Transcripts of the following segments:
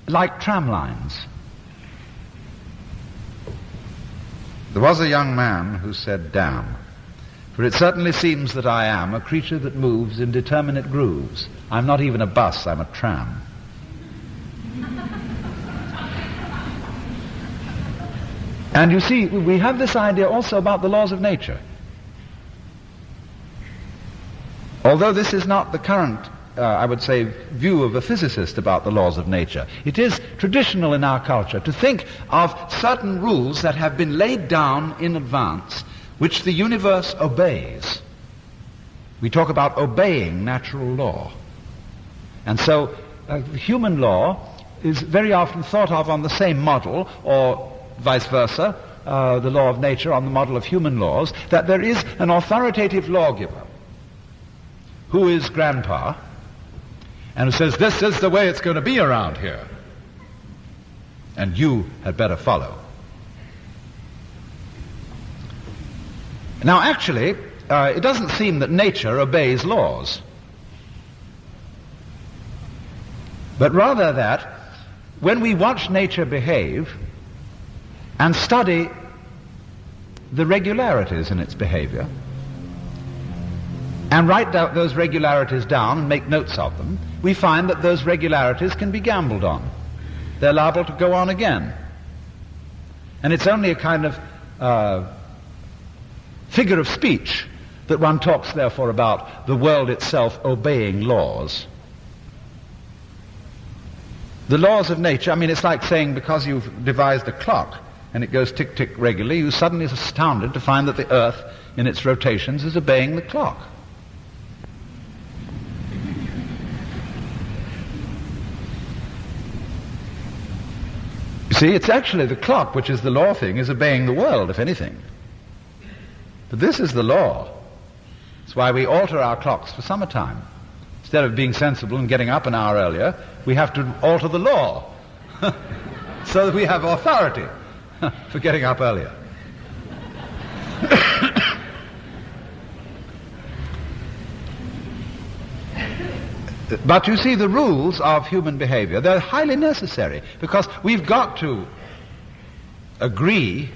like tram lines. There was a young man who said, "Damn, for it certainly seems that I am a creature that moves in determinate grooves. I'm not even a bus, I'm a tram." And you see, we have this idea also about the laws of nature. Although this is not the current, I would say, view of a physicist about the laws of nature, it is traditional in our culture to think of certain rules that have been laid down in advance, which the universe obeys. We talk about obeying natural law. And so human law is very often thought of on the same model, or vice versa, the law of nature on the model of human laws, that there is an authoritative lawgiver who is grandpa and who says, "This is the way it's going to be around here, and you had better follow." Now actually, it doesn't seem that nature obeys laws, but rather that when we watch nature behave and study the regularities in its behavior, and write those regularities down and make notes of them, we find that those regularities can be gambled on. They're liable to go on again. And it's only a kind of figure of speech that one talks, therefore, about the world itself obeying laws. The laws of nature, I mean, it's like saying because you've devised a clock and it goes tick-tick regularly, you suddenly are astounded to find that the earth in its rotations is obeying the clock. You see, it's actually the clock which is the law thing, is obeying the world, if anything. But this is the law. That's why we alter our clocks for summertime. Instead of being sensible and getting up an hour earlier, we have to alter the law so that we have authority for getting up earlier. But you see, the rules of human behavior, they're highly necessary, because we've got to agree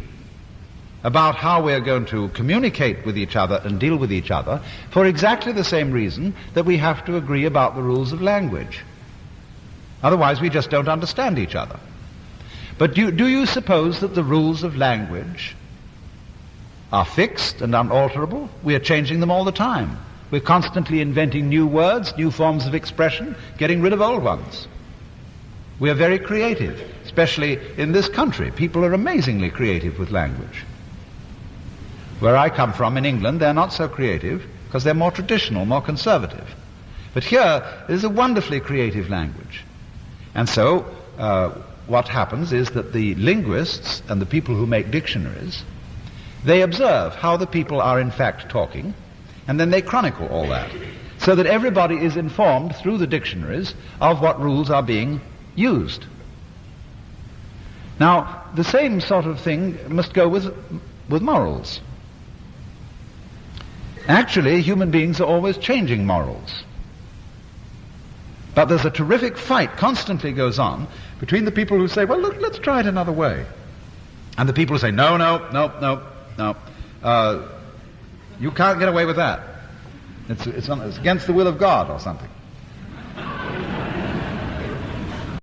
about how we're going to communicate with each other and deal with each other for exactly the same reason that we have to agree about the rules of language. Otherwise we just don't understand each other. But do you suppose that the rules of language are fixed and unalterable? We are changing them all the time. We're constantly inventing new words, new forms of expression, getting rid of old ones. We are very creative, especially in this country. People are amazingly creative with language. Where I come from in England, they're not so creative because they're more traditional, more conservative. But here is a wonderfully creative language. And so what happens is that the linguists and the people who make dictionaries, they observe how the people are in fact talking, and then they chronicle all that, so that everybody is informed through the dictionaries of what rules are being used. Now, the same sort of thing must go with morals. Actually, human beings are always changing morals. But there's a terrific fight constantly goes on between the people who say, well, look, let's try it another way, and the people who say, no, you can't get away with that. It's against the will of God or something.